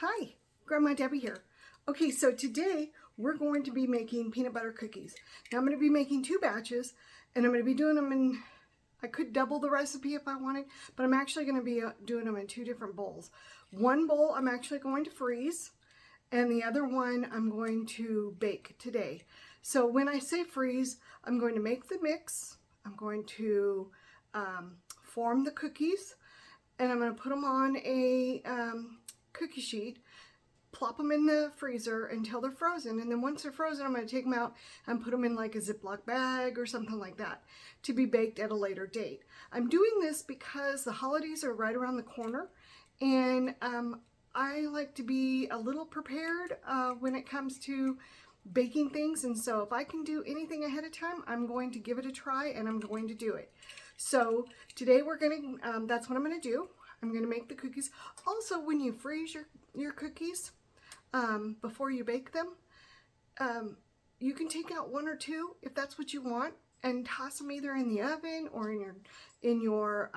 Hi, Grandma Debbie here. Okay, so today we're going to be making peanut butter cookies. Now I'm going to be making two batches and I'm going to be doing them in, I could double the recipe if I wanted, but I'm actually going to be doing them in two different bowls. One bowl I'm actually going to freeze and the other one I'm going to bake today. So when I say freeze, I'm going to make the mix, I'm going to form the cookies, and I'm going to put them on a cookie sheet, plop them in the freezer until they're frozen, and then once they're frozen I'm going to take them out and put them in like a Ziploc bag or something like that to be baked at a later date. I'm doing this because the holidays are right around the corner, and I like to be a little prepared when it comes to baking things, and so if I can do anything ahead of time, I'm going to give it a try and I'm going to do it. So today we're going to, that's what I'm going to do. I'm going to make the cookies. Also, when you freeze your cookies before you bake them, you can take out one or two if that's what you want and toss them either in the oven or in your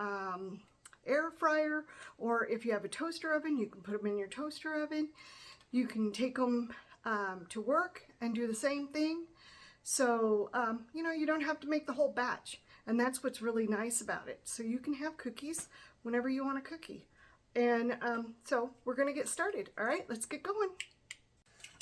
air fryer, or if you have a toaster oven, you can put them in your toaster oven. You can take them to work and do the same thing. So, you know, you don't have to make the whole batch. And that's what's really nice about it. So you can have cookies whenever you want a cookie. And so we're going to get started. All right, let's get going.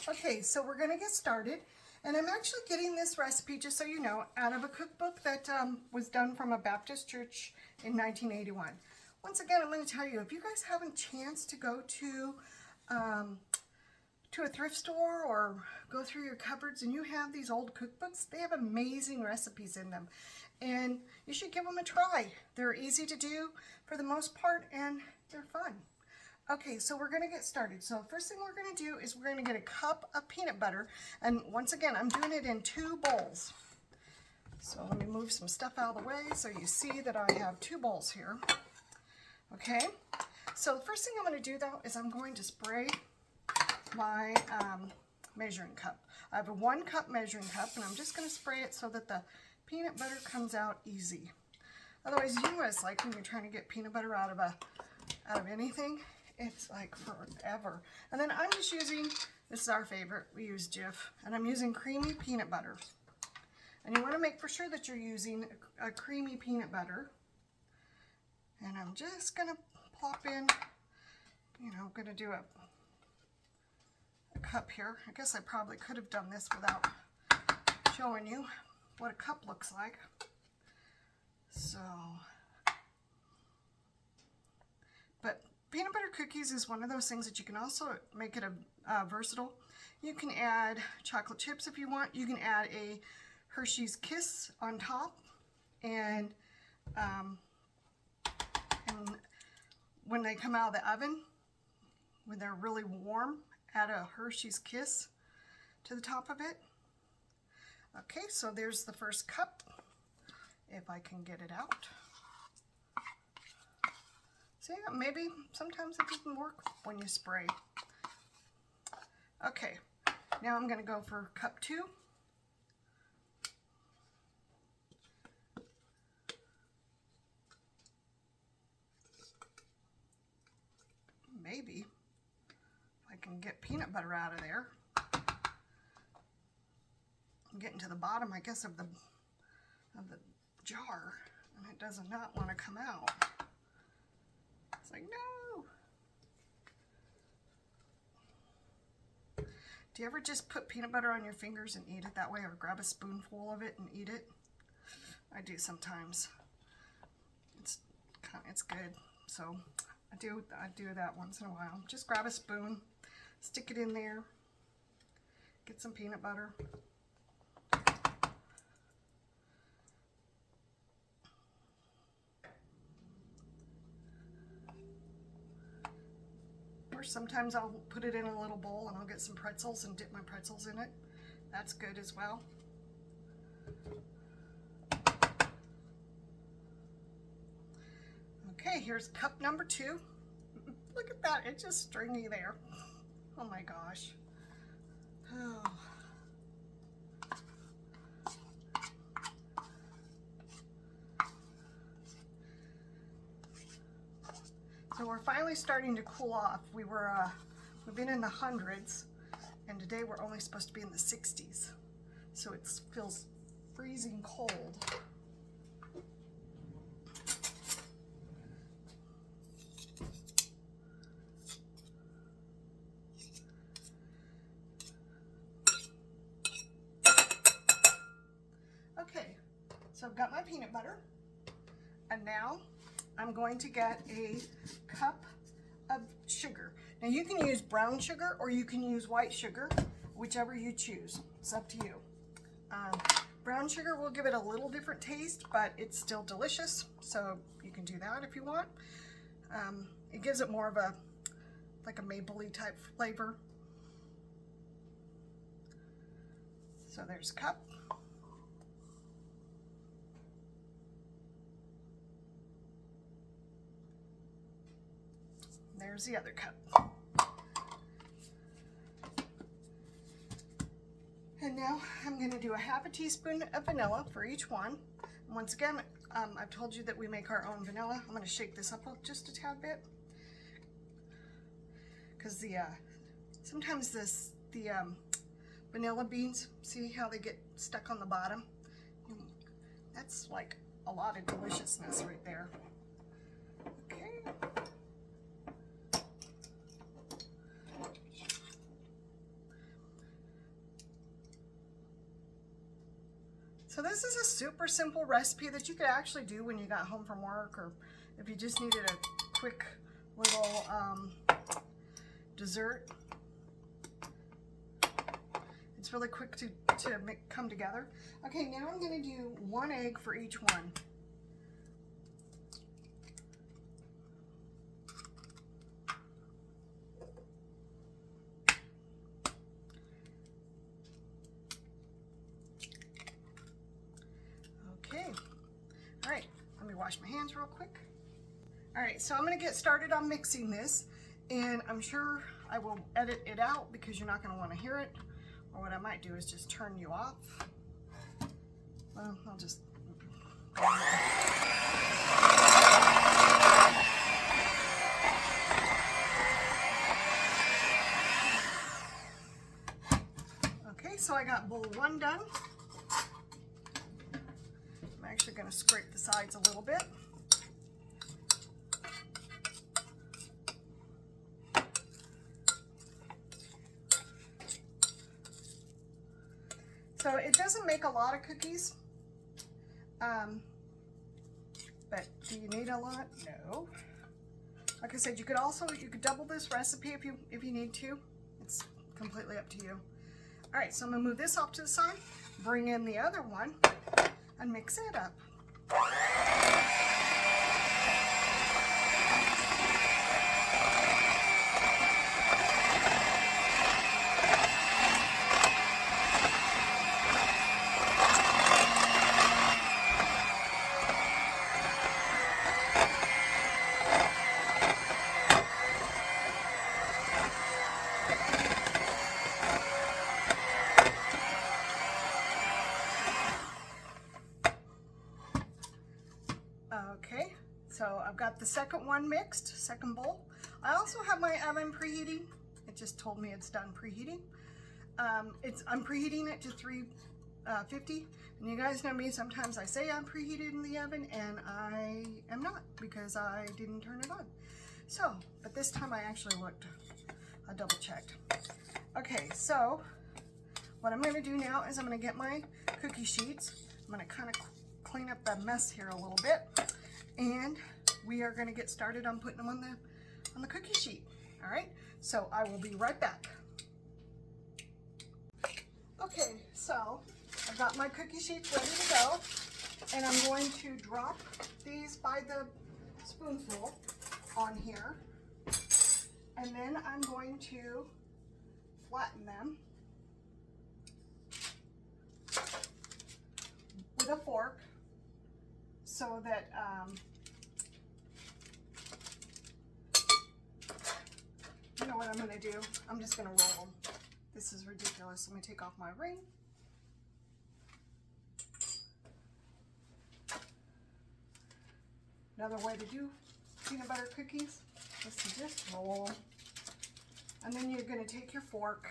Okay, so we're going to get started. And I'm actually getting this recipe, just so you know, out of a cookbook that was done from a Baptist church in 1981. Once again, I'm going to tell you, if you guys have a chance to go to a thrift store or go through your cupboards and you have these old cookbooks, they have amazing recipes in them. And you should give them a try. They're easy to do for the most part and they're fun. Okay, so we're going to get started. So first thing we're going to do is we're going to get a cup of peanut butter. And once again, I'm doing it in two bowls. So let me move some stuff out of the way so you see that I have two bowls here. Okay, so the first thing I'm going to do though is I'm going to spray my measuring cup. I have a 1 cup measuring cup and I'm just going to spray it so that the peanut butter comes out easy. Otherwise, you know what it's like when you're trying to get peanut butter out of anything. It's like forever. And then I'm just using, this is our favorite, we use Jif, and I'm using creamy peanut butter. And you want to make for sure that you're using a creamy peanut butter. And I'm just going to plop in, you know, I'm going to do a cup here. I guess I probably could have done this without showing you what a cup looks like. So, but peanut butter cookies is one of those things that you can also make it a versatile. You can add chocolate chips if you want. You can add a Hershey's Kiss on top, and when they come out of the oven, when they're really warm, add a Hershey's Kiss to the top of it. Okay, so there's the first cup, if I can get it out. See, maybe sometimes it doesn't work when you spray. Okay, now I'm going to go for cup 2. Maybe I can get peanut butter out of there. I'm getting to the bottom, I guess, of the jar, and it does not want to come out. It's like, no. Do you ever just put peanut butter on your fingers and eat it that way, or grab a spoonful of it and eat it? I do sometimes. It's good. So I do that once in a while. Just grab a spoon, stick it in there, get some peanut butter. Or sometimes I'll put it in a little bowl and I'll get some pretzels and dip my pretzels in it. That's good as well. Okay, here's cup number 2. Look at that, it's just stringy there. Oh my gosh. Oh. So we're finally starting to cool off. We were We've been in the hundreds, and today we're only supposed to be in the 60s. So it feels freezing cold. Okay, so I've got my peanut butter, and now I'm going to get a cup of sugar. Now you can use brown sugar or you can use white sugar, whichever you choose. It's up to you. Brown sugar will give it a little different taste, but it's still delicious, so you can do that if you want. It gives it more of a, like a maple-y type flavor. So there's a cup. There's the other cup. And now I'm going to do a half a teaspoon of vanilla for each one. And once again, I've told you that we make our own vanilla. I'm going to shake this up just a tad bit, because sometimes the vanilla beans, see how they get stuck on the bottom? That's like a lot of deliciousness right there. Okay. So this is a super simple recipe that you could actually do when you got home from work, or if you just needed a quick little dessert. It's really quick to come together. Okay, now I'm going to do 1 egg for each one. Alright, let me wash my hands real quick. Alright, so I'm going to get started on mixing this, and I'm sure I will edit it out because you're not going to want to hear it, or what I might do is just turn you off. Well, I'll just... Okay, so I got bowl 1 done. I'm actually going to scrape the sides a little bit. So it doesn't make a lot of cookies, but do you need a lot? No. Like I said, you could double this recipe if you need to. It's completely up to you. All right, so I'm gonna move this off to the side, bring in the other one, and mix it up. Okay, so I've got the second one mixed, second bowl. I also have my oven preheating. It just told me it's done preheating. I'm preheating it to 350, and you guys know me, sometimes I say I'm preheated in the oven and I am not because I didn't turn it on. So, but this time I actually looked, I double checked. Okay, so what I'm going to do now is I'm going to get my cookie sheets. I'm going to kind of clean up the mess here a little bit, and we are going to get started on putting them on the cookie sheet. All right, so I will be right back. Okay, so I've got my cookie sheets ready to go, and I'm going to drop these by the spoonful on here, and then I'm going to flatten them with a fork so that you know what I'm going to do? I'm just going to roll them. This is ridiculous. Let me take off my ring. Another way to do peanut butter cookies is to just roll. And then you're going to take your fork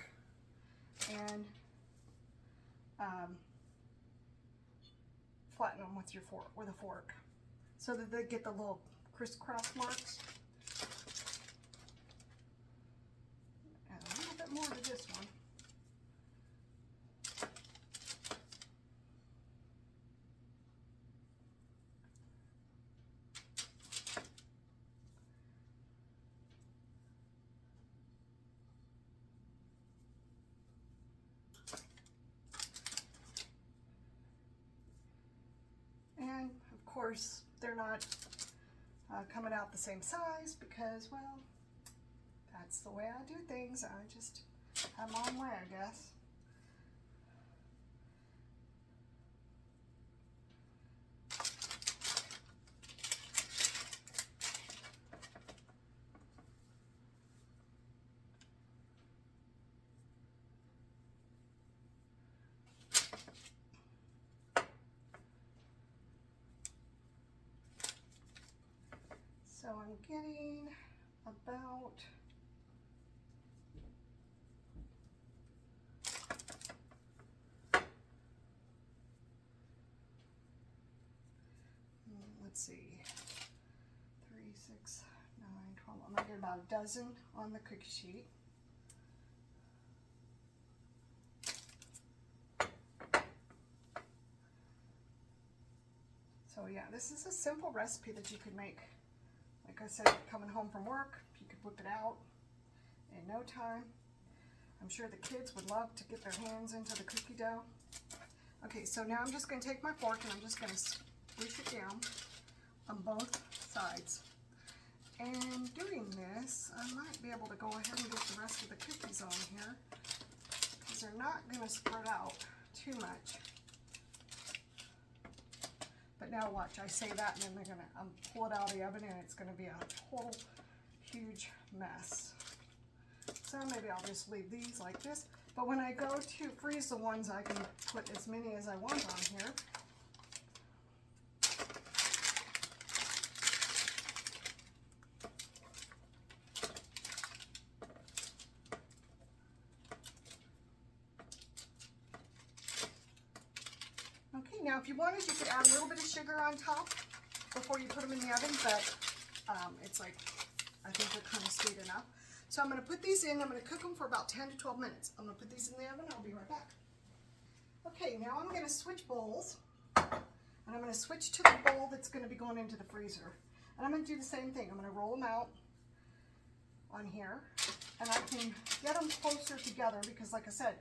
and flatten them with a fork so that they get the little crisscross marks. And a little bit more to this one. And of course, they're not coming out the same size because, well, that's the way I do things. I just have my own way, I guess. So I'm getting about let's see, 3, 6, 9, 12. I'm gonna get about a dozen on the cookie sheet. So yeah, this is a simple recipe that you could make. Like I said, coming home from work, you could whip it out in no time. I'm sure the kids would love to get their hands into the cookie dough. Okay, so now I'm just going to take my fork and I'm just going to squish it down on both sides. And doing this, I might be able to go ahead and get the rest of the cookies on here because they're not going to spread out too much. But now watch, I say that and then they're going to pull it out of the oven and it's going to be a total huge mess. So maybe I'll just leave these like this. But when I go to freeze the ones, I can put as many as I want on here. Okay, now if you wanted, you could add a little bit of sugar on top before you put them in the oven, but it's like, I think they're kind of sweet enough. So I'm going to put these in. I'm going to cook them for about 10 to 12 minutes. I'm going to put these in the oven. I'll be right back. Okay, now I'm going to switch bowls. And I'm going to switch to the bowl that's going to be going into the freezer. And I'm going to do the same thing. I'm going to roll them out on here. And I can get them closer together because, like I said,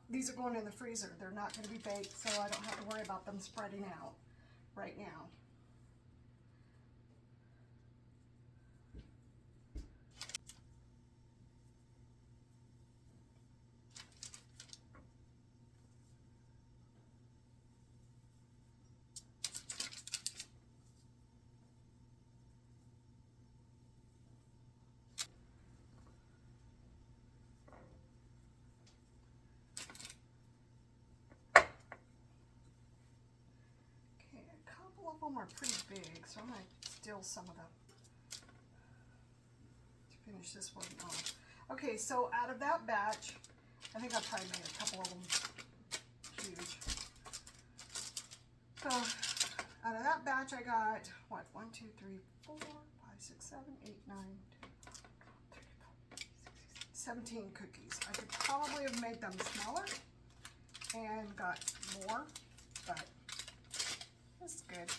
these are going in the freezer. They're not going to be baked, so I don't have to worry about them spreading out right now. Of them are pretty big, so I'm going to steal some of them to finish this one off. Okay, so out of that batch, I think I probably made a couple of them huge. So out of that batch, I got what? 1, 2, 3, 4, 5, 6, 7, 8, 9, 10, 17 cookies. I could probably have made them smaller and got more, but that's good.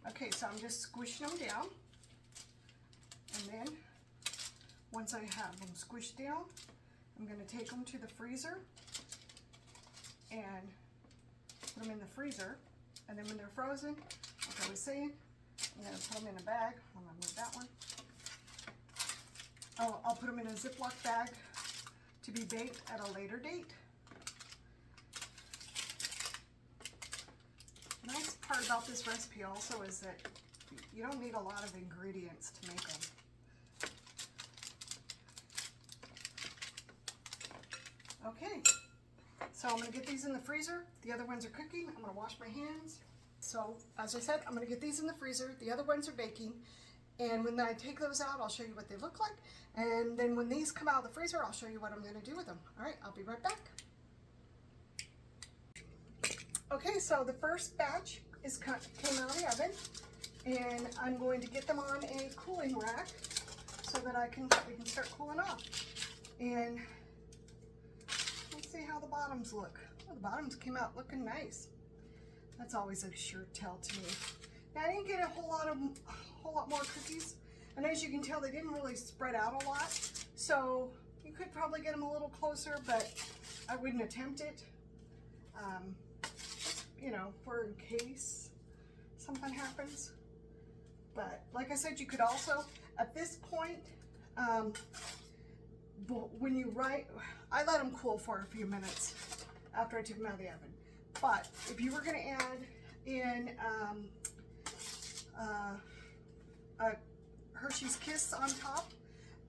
Okay, so I'm just squishing them down. And then, once I have them squished down, I'm going to take them to the freezer and put them in the freezer. And then when they're frozen, like I was saying, I'm going to put them in a bag. I'm going to move that one. I'll put them in a Ziploc bag to be baked at a later date. The nice part about this recipe also is that you don't need a lot of ingredients to make them. Okay, so I'm going to get these in the freezer. The other ones are cooking. I'm going to wash my hands. So as I said, I'm going to get these in the freezer. The other ones are baking. And when I take those out, I'll show you what they look like. And then when these come out of the freezer, I'll show you what I'm going to do with them. All right, I'll be right back. Okay, so the first batch came out of the oven, and I'm going to get them on a cooling rack so that we can start cooling off. And let's see how the bottoms look. Oh, the bottoms came out looking nice. That's always a sure tell to me. Now, I didn't get a whole lot more cookies, and as you can tell, they didn't really spread out a lot. So you could probably get them a little closer, but I wouldn't attempt it. You know, for in case something happens. But like I said, you could also, at this point, when you I let them cool for a few minutes after I took them out of the oven. But if you were going to add in a Hershey's Kiss on top,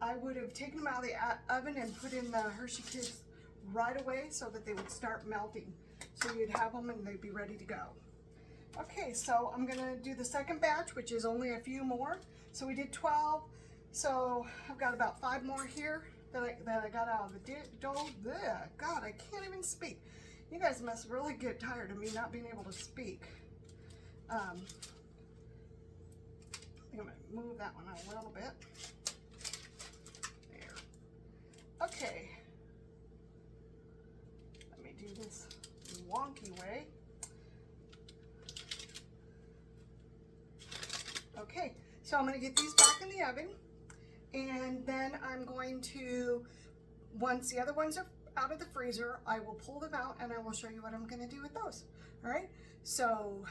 I would have taken them out of the oven and put in the Hershey Kiss right away so that they would start melting. So you'd have them and they'd be ready to go. Okay, so I'm gonna do the second batch, which is only a few more. So we did 12, so I've got about 5 more here that I got out of the dough. God, I can't even speak. You guys must really get tired of me not being able to speak. I'm gonna move that one a little bit. There. Okay. Let me do this wonky way. Okay, so I'm going to get these back in the oven, and then I'm going to, once the other ones are out of the freezer, I will pull them out and I will show you what I'm going to do with those. All right, so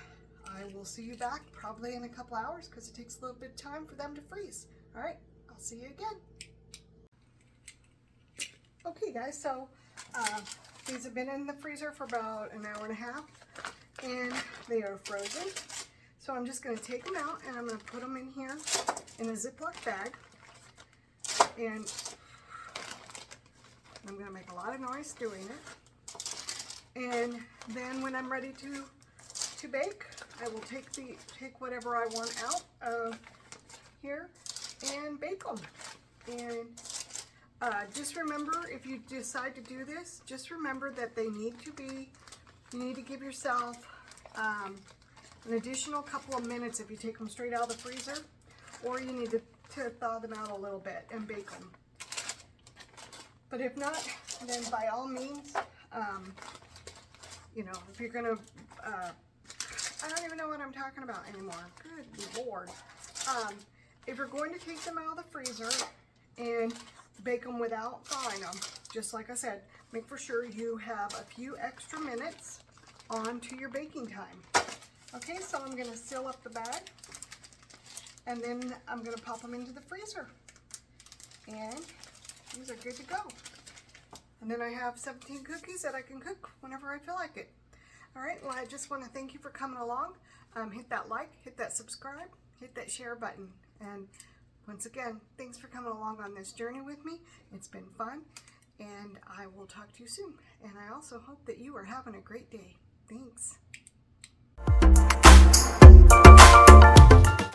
I will see you back probably in a couple hours because it takes a little bit of time for them to freeze. All right, I'll see you again. Okay guys, so these have been in the freezer for about an hour and a half, and they are frozen. So I'm just going to take them out and I'm going to put them in here in a Ziploc bag, and I'm going to make a lot of noise doing it. And then when I'm ready to bake, I will take whatever I want out of here and bake them. And just remember, if you decide to do this, just remember that you need to give yourself an additional couple of minutes if you take them straight out of the freezer, or you need to thaw them out a little bit and bake them. But if not, then by all means, you know, if you're gonna, I don't even know what I'm talking about anymore. Good Lord. If you're going to take them out of the freezer and bake them without thawing them, just like I said, make for sure you have a few extra minutes on to your baking time. Okay, so I'm going to seal up the bag, and then I'm going to pop them into the freezer, and these are good to go. And then I have 17 cookies that I can cook whenever I feel like it. All right, well, I just want to thank you for coming along. Hit that like, hit that subscribe, hit that share button, and once again, thanks for coming along on this journey with me. It's been fun, and I will talk to you soon. And I also hope that you are having a great day. Thanks.